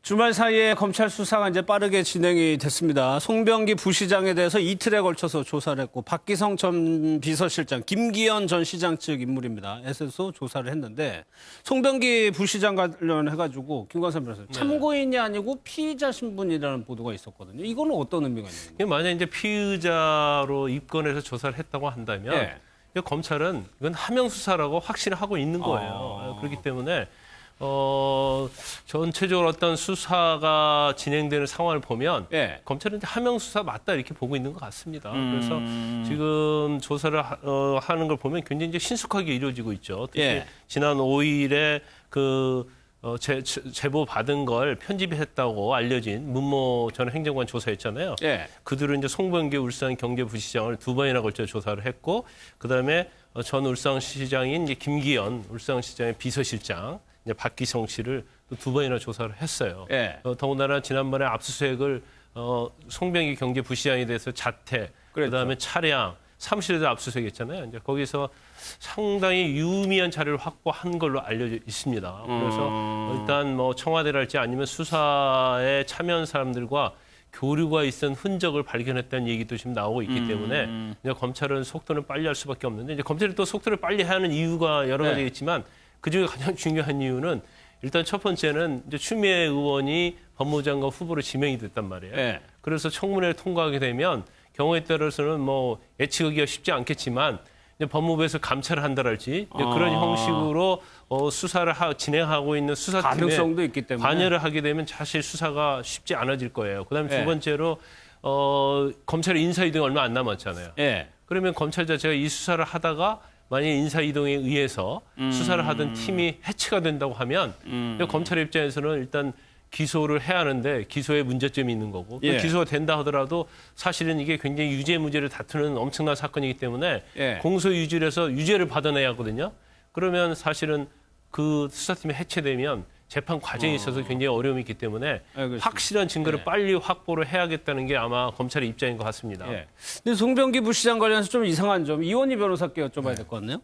주말 사이에 검찰 수사가 이제 빠르게 진행이 됐습니다. 송병기 부시장에 대해서 이틀에 걸쳐서 조사를 했고 박기성 전 비서실장, 김기현 전 시장 측 인물입니다. 에서 조사를 했는데 송병기 부시장 관련해가지고 김광삼 변호사 참고인이 아니고 피의자 신분이라는 보도가 있었거든요. 이거는 어떤 의미가 있는 건가요? 만약 이제 피의자로 입건해서 조사를 했다고 한다면 검찰은 이건 하명 수사라고 확신을 하고 있는 거예요. 그렇기 때문에 전체적으로 어떤 수사가 진행되는 상황을 보면 검찰은 이제 하명 수사 맞다 이렇게 보고 있는 것 같습니다. 그래서 지금 조사를 하는 걸 보면 굉장히 이제 신속하게 이루어지고 있죠. 특히 지난 5일에 제보 받은 걸 편집했다고 알려진 문모 전 행정관 조사했잖아요. 그들은 이제 송병기 울산 경제부시장을 2번이나 걸쳐 조사를 했고, 그 다음에 전 울산시장인 이제 김기현 울산시장의 비서실장, 이제 박기성 씨를 또 2번이나 조사를 했어요. 더군다나 지난번에 압수수색을 송병기 경제부시장에 대해서 자택, 그다음에 차량, 사무실에도 압수수색했잖아요. 이제 거기서 상당히 유의미한 자료를 확보한 걸로 알려져 있습니다. 그래서 일단 뭐 청와대랄지 아니면 수사에 참여한 사람들과 교류가 있은 흔적을 발견했다는 얘기도 지금 나오고 있기 때문에 이제 검찰은 속도는 빨리 할 수밖에 없는데, 이제 검찰이 또 속도를 빨리 하는 이유가 여러 가지 있지만 그중에 가장 중요한 이유는 일단 첫 번째는 이제 추미애 의원이 법무장관 후보로 지명이 됐단 말이에요. 그래서 청문회를 통과하게 되면 경우에 따라서는 뭐 예측하기가 쉽지 않겠지만 이제 법무부에서 감찰을 한다랄지 그런 형식으로 수사를 진행하고 있는 수사팀에 가능성도 있기 때문에 관여를 하게 되면 사실 수사가 쉽지 않아질 거예요. 그다음에 두 번째로 검찰의 인사이동이 얼마 안 남았잖아요. 그러면 검찰 자체가 이 수사를 하다가 만약에 인사이동에 의해서 수사를 하던 팀이 해체가 된다고 하면 검찰 입장에서는 일단 기소를 해야 하는데 기소에 문제점이 있는 거고 또 기소가 된다 하더라도 사실은 이게 굉장히 유죄 무죄를 다투는 엄청난 사건이기 때문에 공소유지를 해서 유죄를 받아내야 하거든요. 그러면 사실은 그 수사팀이 해체되면 재판 과정에 있어서 굉장히 어려움이 있기 때문에 확실한 증거를 빨리 확보를 해야겠다는 게 아마 검찰의 입장인 것 같습니다. 근데 송병기 부시장 관련해서 좀 이상한 점, 이원희 변호사께 여쭤봐야 될 것 같네요.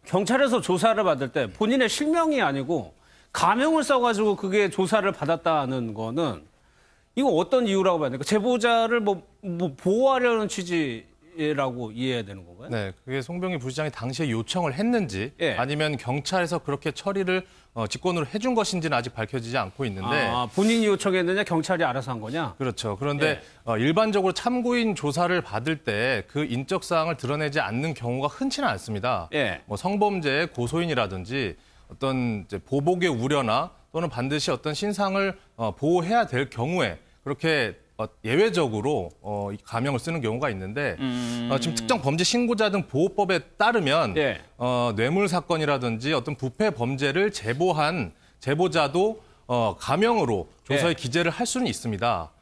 경찰에서 조사를 받을 때 본인의 실명이 아니고 가명을 써가지고 그게 조사를 받았다는 거는 이거 어떤 이유라고 봐야 될까? 제보자를 뭐 보호하려는 취지라고 이해해야 되는 건가요? 네, 그게 송병기 부시장이 당시에 요청을 했는지 아니면 경찰에서 그렇게 처리를 직권으로 해준 것인지는 아직 밝혀지지 않고 있는데 본인이 요청했느냐 경찰이 알아서 한 거냐? 그렇죠. 그런데 일반적으로 참고인 조사를 받을 때 그 인적 사항을 드러내지 않는 경우가 흔치는 않습니다. 뭐 성범죄 고소인이라든지 어떤 이제 보복의 우려나 또는 반드시 어떤 신상을 보호해야 될 경우에 그렇게 예외적으로 가명을 쓰는 경우가 있는데 지금 특정 범죄 신고자 등 보호법에 따르면 뇌물 사건이라든지 어떤 부패 범죄를 제보한 제보자도 가명으로 조서에 기재를 할 수는 있습니다.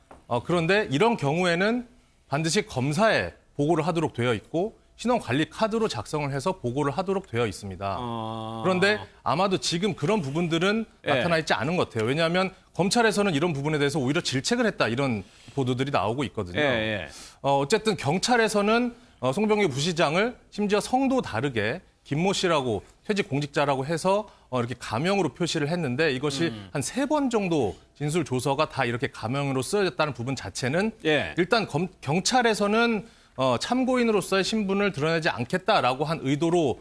그런데 이런 경우에는 반드시 검사에 보고를 하도록 되어 있고 신원관리 카드로 작성을 해서 보고를 하도록 되어 있습니다. 그런데 아마도 지금 그런 부분들은 나타나 있지 않은 것 같아요. 왜냐하면 검찰에서는 이런 부분에 대해서 오히려 질책을 했다 이런 보도들이 나오고 있거든요. 어쨌든 경찰에서는 송병기 부시장을 심지어 성도 다르게 김모 씨라고 퇴직 공직자라고 해서 이렇게 가명으로 표시를 했는데 이것이 한 3번 정도 진술 조서가 다 이렇게 가명으로 쓰여졌다는 부분 자체는 일단 경찰에서는 참고인으로서의 신분을 드러내지 않겠다라고 한 의도로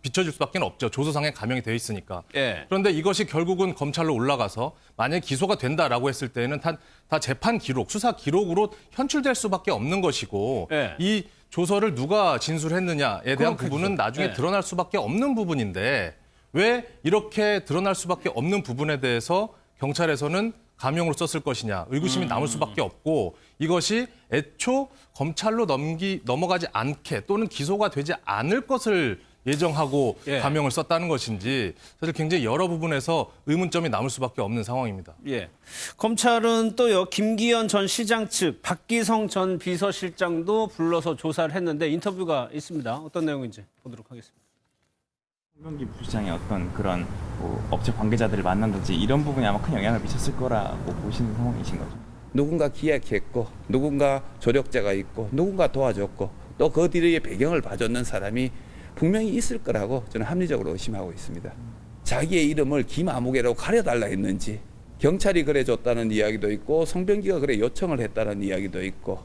비춰질 수밖에 없죠. 조서상에 가명이 되어 있으니까. 그런데 이것이 결국은 검찰로 올라가서 만약에 기소가 된다라고 했을 때는 다 재판 기록, 수사 기록으로 현출될 수밖에 없는 것이고 이 조서를 누가 진술했느냐에 대한 부분은 나중에 드러날 수밖에 없는 부분인데 왜 이렇게 드러날 수밖에 없는 부분에 대해서 경찰에서는 가명으로 썼을 것이냐 의구심이 남을 수밖에 없고 이것이 애초 검찰로 넘어가지 않게 또는 기소가 되지 않을 것을 예정하고 가명을 썼다는 것인지 사실 굉장히 여러 부분에서 의문점이 남을 수밖에 없는 상황입니다. 검찰은 또요 김기현 전 시장 측 박기성 전 비서실장도 불러서 조사를 했는데 인터뷰가 있습니다. 어떤 내용인지 보도록 하겠습니다. 송병기 부시장의 어떤 그런 뭐 업체 관계자들을 만난다든지 이런 부분이 아마 큰 영향을 미쳤을 거라고 보시는 상황이신 거죠? 누군가 기획했고 누군가 조력자가 있고 누군가 도와줬고 또 그 뒤에 배경을 봐줬는 사람이 분명히 있을 거라고 저는 합리적으로 의심하고 있습니다. 자기의 이름을 김아무개로 가려달라 했는지 경찰이 그래 줬다는 이야기도 있고 송병기가 그래 요청을 했다는 이야기도 있고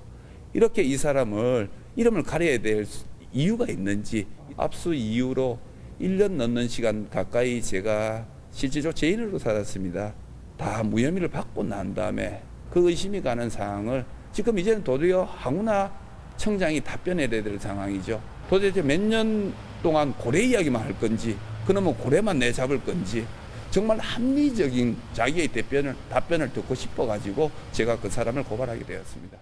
이렇게 이 사람을 이름을 가려야 될 이유가 있는지 압수 이후로 1년 넘는 시간 가까이 제가 실제로 죄인으로 살았습니다. 다 무혐의를 받고 난 다음에 그 의심이 가는 상황을 지금 이제는 도리어 황운하 청장이 답변해야 될 상황이죠. 도대체 몇 년 동안 고래 이야기만 할 건지 그놈은 고래만 내잡을 건지 정말 합리적인 자기의 답변을 듣고 싶어가지고 제가 그 사람을 고발하게 되었습니다.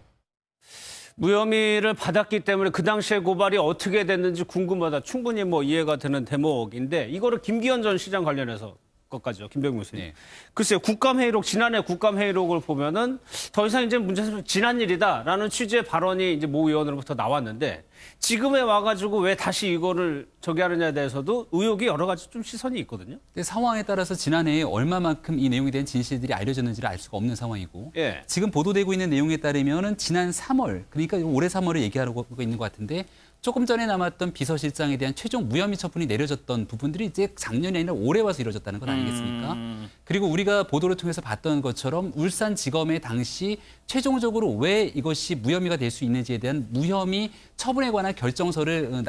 무혐의를 받았기 때문에 그 당시에 고발이 어떻게 됐는지 궁금하다. 충분히 뭐 이해가 되는 대목인데 이거를 김기현 전 시장 관련해서 것까지요. 김병민 교수님. 네. 글쎄요. 국감회의록 지난해 국감회의록을 보면은 더 이상 이제 문제는 지난 일이다라는 취지의 발언이 이제 모 의원으로부터 나왔는데 지금에 와가지고 왜 다시 이거를 저기 하느냐에 대해서도 의혹이 여러 가지 좀 시선이 있거든요. 근데 상황에 따라서 지난해에 얼마만큼 이 내용에 대한 진실들이 알려졌는지를 알 수가 없는 상황이고 예. 지금 보도되고 있는 내용에 따르면은 지난 3월 그러니까 올해 3월을 얘기하고 있는 것 같은데 조금 전에 남았던 비서실장에 대한 최종 무혐의 처분이 내려졌던 부분들이 이제 작년이 아니라 올해 와서 이루어졌다는 것 아니겠습니까? 그리고 우리가 보도를 통해서 봤던 것처럼 울산지검에 당시 최종적으로 왜 이것이 무혐의가 될 수 있는지에 대한 무혐의 처분에 관한 결정서를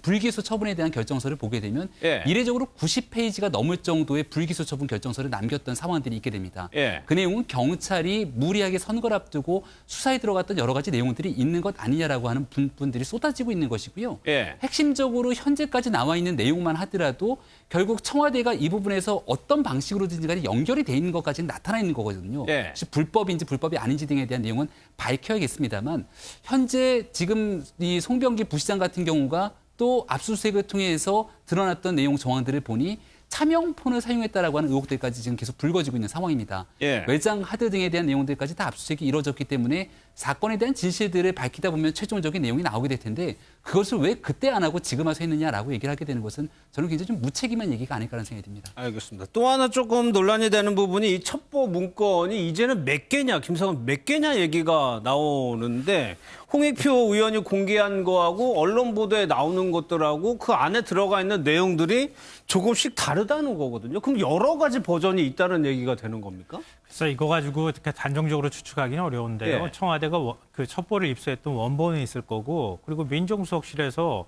불기소 처분에 대한 결정서를 보게 되면 예. 이례적으로 90페이지가 넘을 정도의 불기소 처분 결정서를 남겼던 상황들이 있게 됩니다. 예. 그 내용은 경찰이 무리하게 선거를 앞두고 수사에 들어갔던 여러 가지 내용들이 있는 것 아니냐라고 하는 분들이 쏟아지고 있는 것이고요. 예. 핵심적으로 현재까지 나와 있는 내용만 하더라도 결국 청와대가 이 부분에서 어떤 방식으로든지 간에 연결이 돼 있는 것까지는 나타나 있는 거거든요. 예. 혹시 불법인지 불법이 아닌지 등에 대한 내용은 밝혀야겠습니다만 현재 지금 이 송병기 부시장 같은 경우가 또 압수수색을 통해서 드러났던 내용 정황들을 보니 차명폰을 사용했다라고 하는 의혹들까지 지금 계속 불거지고 있는 상황입니다. 예. 외장 하드 등에 대한 내용들까지 다 압수수색이 이루어졌기 때문에 사건에 대한 진실들을 밝히다 보면 최종적인 내용이 나오게 될 텐데 그것을 왜 그때 안 하고 지금 와서 했느냐라고 얘기를 하게 되는 것은 저는 굉장히 좀 무책임한 얘기가 아닐까라는 생각이 듭니다. 알겠습니다. 또 하나 조금 논란이 되는 부분이 이 첩보 문건이 이제는 몇 개냐, 김성은 몇 개냐 얘기가 나오는데 홍익표 의원이 공개한 거하고 언론 보도에 나오는 것들하고 그 안에 들어가 있는 내용들이 조금씩 다르다는 거거든요. 그럼 여러 가지 버전이 있다는 얘기가 되는 겁니까? 그래서 이거 가지고 이렇게 단정적으로 추측하기는 어려운데요. 예. 청와대가 그 첩보를 입수했던 원본이 있을 거고 그리고 민정수석실에서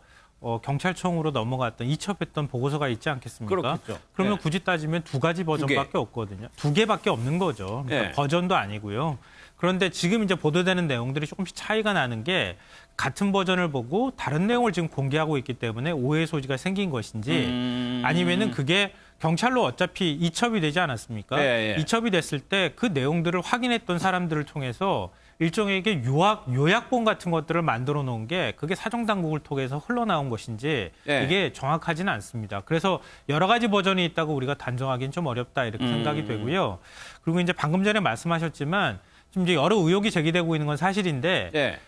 경찰청으로 넘어갔던 이첩했던 보고서가 있지 않겠습니까? 그렇겠죠. 그러면 예. 굳이 따지면 두 가지 버전밖에 없거든요. 두 개밖에 없는 거죠. 그러니까 예. 버전도 아니고요. 그런데 지금 이제 보도되는 내용들이 조금씩 차이가 나는 게 같은 버전을 보고 다른 내용을 지금 공개하고 있기 때문에 오해 소지가 생긴 것인지 아니면은 그게 경찰로 어차피 이첩이 되지 않았습니까? 예, 예. 이첩이 됐을 때 그 내용들을 확인했던 사람들을 통해서 일종의 이게 요약본 같은 것들을 만들어 놓은 게 그게 사정당국을 통해서 흘러나온 것인지 예. 이게 정확하지는 않습니다. 그래서 여러 가지 버전이 있다고 우리가 단정하기는 좀 어렵다 이렇게 생각이 되고요. 그리고 이제 방금 전에 말씀하셨지만 지금 이제 여러 의혹이 제기되고 있는 건 사실인데 예.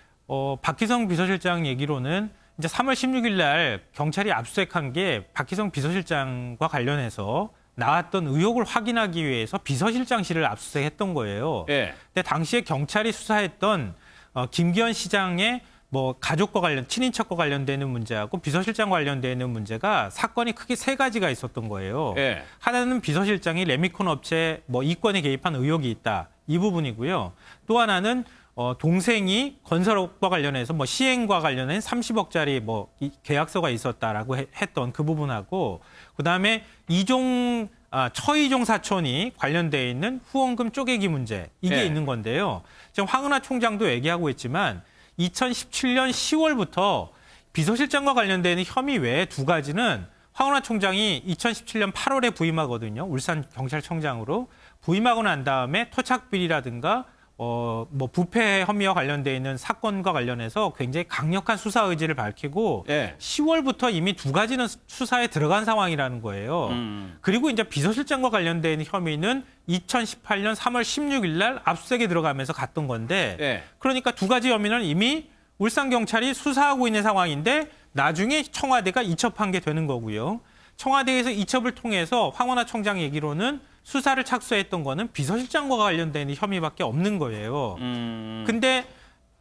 박희성 비서실장 얘기로는 이제 3월 16일 날 경찰이 압수수색한 게 박희성 비서실장과 관련해서 나왔던 의혹을 확인하기 위해서 비서실장실을 압수수색했던 거예요. 예. 근데 당시에 경찰이 수사했던 김기현 시장의 뭐 가족과 관련, 친인척과 관련되는 문제하고 비서실장 관련되는 문제가 사건이 크게 세 가지가 있었던 거예요. 예. 하나는 비서실장이 레미콘 업체 뭐 이권에 개입한 의혹이 있다. 이 부분이고요. 또 하나는 동생이 건설업과 관련해서 뭐 시행과 관련된 30억짜리 뭐 계약서가 있었다라고 했던 그 부분하고 그다음에 처이종 사촌이 관련돼 있는 후원금 쪼개기 문제 이게 네. 있는 건데요. 지금 황운하 총장도 얘기하고 있지만 2017년 10월부터 비서실장과 관련되는 혐의 외에 두 가지는 황운하 총장이 2017년 8월에 부임하거든요. 울산경찰청장으로 부임하고 난 다음에 토착비리라든가 뭐 부패 혐의와 관련돼 있는 사건과 관련해서 굉장히 강력한 수사 의지를 밝히고 예. 10월부터 이미 두 가지는 수사에 들어간 상황이라는 거예요. 그리고 이제 비서실장과 관련돼 있는 혐의는 2018년 3월 16일 날 압수수색에 들어가면서 갔던 건데 예. 그러니까 두 가지 혐의는 이미 울산경찰이 수사하고 있는 상황인데 나중에 청와대가 이첩한 게 되는 거고요. 청와대에서 이첩을 통해서 황운하 총장 얘기로는 수사를 착수했던 거는 비서실장과 관련된 혐의밖에 없는 거예요. 근데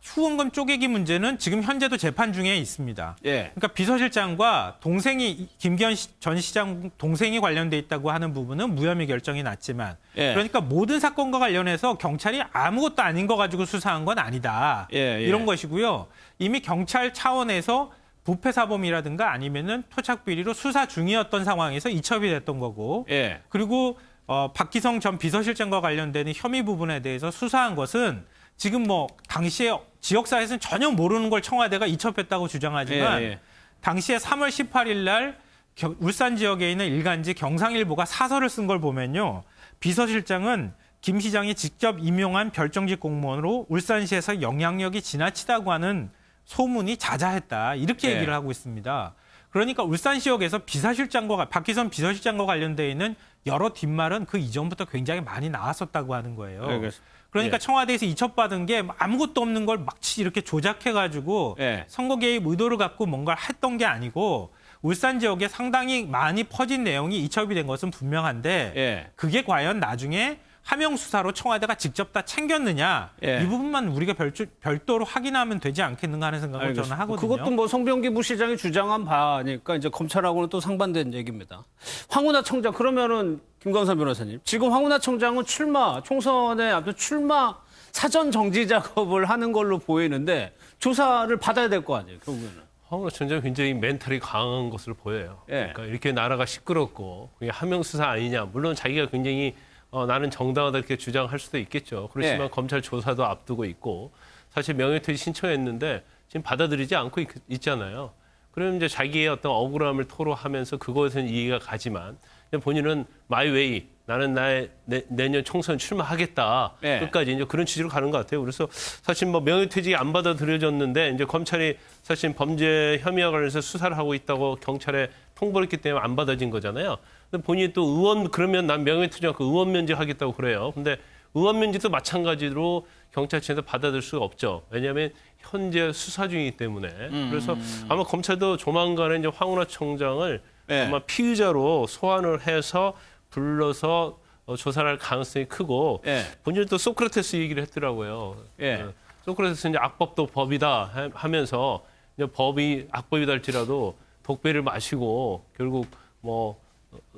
후원금 쪼개기 문제는 지금 현재도 재판 중에 있습니다. 예. 그러니까 비서실장과 동생이 김기현 전 시장 동생이 관련돼 있다고 하는 부분은 무혐의 결정이 났지만 예. 그러니까 모든 사건과 관련해서 경찰이 아무것도 아닌 거 가지고 수사한 건 아니다. 예. 이런 것이고요. 이미 경찰 차원에서 부패 사범이라든가 아니면은 토착 비리로 수사 중이었던 상황에서 이첩이 됐던 거고. 예. 그리고 박기성 전 비서실장과 관련되는 혐의 부분에 대해서 수사한 것은 지금 뭐 당시에 지역사회에서는 전혀 모르는 걸 청와대가 이첩했다고 주장하지만 예. 당시에 3월 18일 날 울산 지역에 있는 일간지 경상일보가 사설을 쓴 걸 보면요. 비서실장은 김 시장이 직접 임용한 별정직 공무원으로 울산시에서 영향력이 지나치다고 하는 소문이 자자했다. 이렇게 예. 얘기를 하고 있습니다. 그러니까 울산 지역에서 박기선 비서실장과 관련되어 있는 여러 뒷말은 그 이전부터 굉장히 많이 나왔었다고 하는 거예요. 알겠습니다. 그러니까 예. 청와대에서 이첩받은 게 아무것도 없는 걸 마치 이렇게 조작해가지고 예. 선거 개입 의도를 갖고 뭔가를 했던 게 아니고 울산 지역에 상당히 많이 퍼진 내용이 이첩이 된 것은 분명한데 예. 그게 과연 나중에 하명 수사로 청와대가 직접 다 챙겼느냐 예. 이 부분만 우리가 별도로 확인하면 되지 않겠는가 하는 생각을 알겠습니다. 저는 하거든요. 그것도 뭐 송병기 부시장이 주장한 바니까 이제 검찰하고는 또 상반된 얘기입니다. 황운하 청장 그러면은 김광선 변호사님 지금 황운하 청장은 총선에 아무튼 출마 사전 정지 작업을 하는 걸로 보이는데 조사를 받아야 될 거 아니에요 결국에는. 황운하 청장 굉장히 멘탈이 강한 것으로 보여요. 예. 그러니까 이렇게 나라가 시끄럽고 그게 하명 수사 아니냐. 물론 자기가 굉장히 나는 정당하다 이렇게 주장할 수도 있겠죠. 그렇지만 예. 검찰 조사도 앞두고 있고 사실 명예퇴직 신청했는데 지금 받아들이지 않고 있잖아요. 그러면 이제 자기의 어떤 억울함을 토로하면서 그것은 이해가 가지만 본인은 마이 웨이 나는 내년 총선 출마하겠다. 예. 끝까지 이제 그런 취지로 가는 것 같아요. 그래서 사실 뭐 명예퇴직이 안 받아들여졌는데 이제 검찰이 사실 범죄 혐의와 관련해서 수사를 하고 있다고 경찰에 통보를 했기 때문에 안 받아진 거잖아요. 근데 본인이 또 의원 그러면 난 명예퇴직하고 의원 면제하겠다고 그래요. 근데 의원 면제도 마찬가지로 경찰청에서 받아들일 수가 없죠. 왜냐하면 현재 수사 중이기 때문에. 그래서 아마 검찰도 조만간에 이제 황운하 청장을 예. 아마 피의자로 소환을 해서 불러서 조사를 할 가능성이 크고 예. 본인은 또 소크라테스 얘기를 했더라고요. 예. 소크라테스는 이제 악법도 법이다 하면서 이제 법이 악법이다 할지라도 독배를 마시고 결국 뭐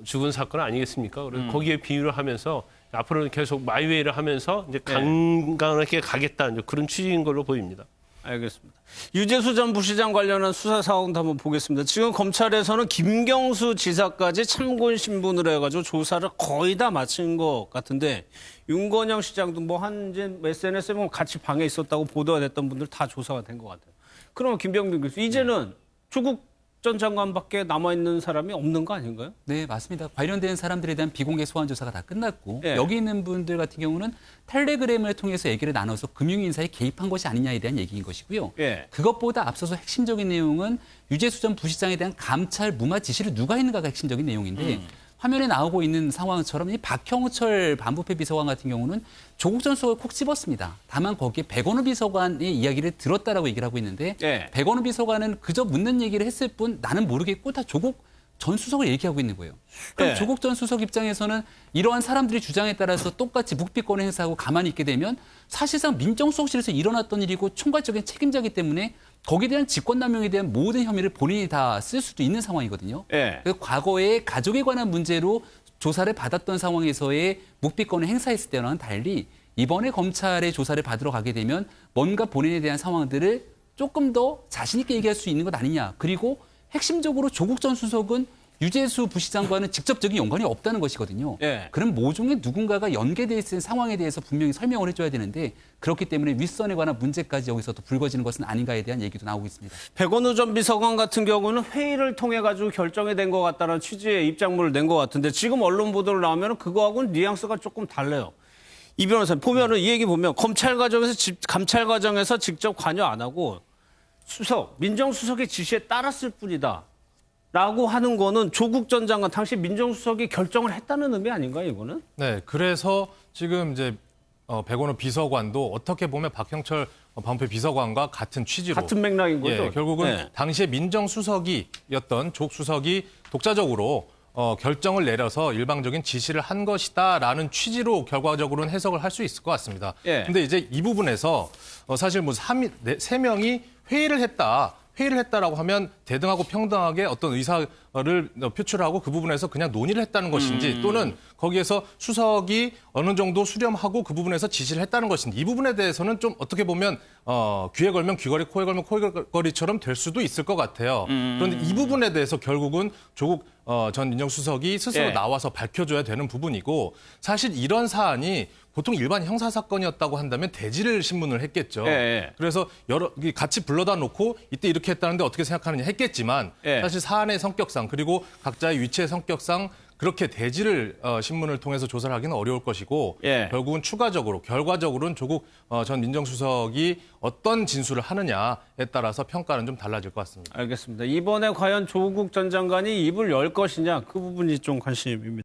죽은 사건 아니겠습니까? 그래서 거기에 비유를 하면서 앞으로는 계속 마이웨이를 하면서 이제 강하게 가겠다 이제 그런 취지인 걸로 보입니다. 알겠습니다. 유재수 전 부시장 관련한 수사 상황도 한번 보겠습니다. 지금 검찰에서는 김경수 지사까지 참고인 신분으로 해가지고 조사를 거의 다 마친 것 같은데 윤건영 시장도 뭐 한진 SNS에 보면 같이 방에 있었다고 보도가 됐던 분들 다 조사가 된 것 같아요. 그러면 김병민 교수 이제는 조국 전 장관밖에 남아있는 사람이 없는 거 아닌가요? 네, 맞습니다. 관련된 사람들에 대한 비공개 소환 조사가 다 끝났고 예. 여기 있는 분들 같은 경우는 텔레그램을 통해서 얘기를 나눠서 금융인사에 개입한 것이 아니냐에 대한 얘기인 것이고요. 예. 그것보다 앞서서 핵심적인 내용은 유재수 전 부시장에 대한 감찰 무마 지시를 누가 했는가가 핵심적인 내용인데 화면에 나오고 있는 상황처럼 이 박형철 반부패 비서관 같은 경우는 조국 전 수석을 콕 집었습니다. 다만 거기에 백원우 비서관의 이야기를 들었다라고 얘기를 하고 있는데 예. 백원우 비서관은 그저 묻는 얘기를 했을 뿐 나는 모르겠고 다 조국 전 수석을 얘기하고 있는 거예요. 그럼 예. 조국 전 수석 입장에서는 이러한 사람들이 주장에 따라서 똑같이 묵비권을 행사하고 가만히 있게 되면 사실상 민정수석실에서 일어났던 일이고 총괄적인 책임자이기 때문에 거기에 대한 직권남용에 대한 모든 혐의를 본인이 다 쓸 수도 있는 상황이거든요. 예. 그래서 과거에 가족에 관한 문제로 조사를 받았던 상황에서의 묵비권을 행사했을 때와는 달리 이번에 검찰의 조사를 받으러 가게 되면 뭔가 본인에 대한 상황들을 조금 더 자신 있게 얘기할 수 있는 것 아니냐. 그리고 핵심적으로 조국 전 수석은 유재수 부시장과는 직접적인 연관이 없다는 것이거든요. 예. 그럼 모종의 누군가가 연계되어 있는 상황에 대해서 분명히 설명을 해줘야 되는데 그렇기 때문에 윗선에 관한 문제까지 여기서 또 불거지는 것은 아닌가에 대한 얘기도 나오고 있습니다. 백원우 전 비서관 같은 경우는 회의를 통해 가지고 결정이 된 것 같다는 취지의 입장문을 낸 것 같은데 지금 언론 보도를 나오면 그거하고는 뉘앙스가 조금 달라요. 이 변호사님 보면은 이 얘기 보면 감찰 과정에서 직접 관여 안 하고 민정수석의 지시에 따랐을 뿐이다. 라고 하는 거는 조국 전 장관 당시 민정수석이 결정을 했다는 의미 아닌가요, 이거는? 네, 그래서 지금 이제 백원우 비서관도 어떻게 보면 박형철 반부패 비서관과 같은 취지로 같은 맥락인 거죠. 예, 결국은 네. 당시에 민정수석이었던 조국 수석이 독자적으로 결정을 내려서 일방적인 지시를 한 것이다라는 취지로 결과적으로는 해석을 할 수 있을 것 같습니다. 근데 이제 이 부분에서 사실 뭐 3명이 회의를 했다라고 하면 대등하고 평등하게 어떤 의사를 표출하고 그 부분에서 그냥 논의를 했다는 것인지 또는 거기에서 수석이 어느 정도 수렴하고 그 부분에서 지시를 했다는 것인지 이 부분에 대해서는 좀 어떻게 보면 귀에 걸면 귀걸이, 코에 걸면 코걸이처럼 될 수도 있을 것 같아요. 그런데 이 부분에 대해서 결국은 조국 전 민정수석이 스스로 나와서 밝혀줘야 되는 부분이고 사실 이런 사안이 보통 일반 형사사건이었다고 한다면 대지를 신문을 했겠죠. 그래서 같이 불러다 놓고 이때 이렇게 했다는데 어떻게 생각하느냐 했겠지만 사실 사안의 성격상 그리고 각자의 위치의 성격상 그렇게 대지를 신문을 통해서 조사를 하기는 어려울 것이고 결국은 결과적으로는 조국 전 민정수석이 어떤 진술을 하느냐에 따라서 평가는 좀 달라질 것 같습니다. 알겠습니다. 이번에 과연 조국 전 장관이 입을 열 것이냐 그 부분이 좀 관심입니다.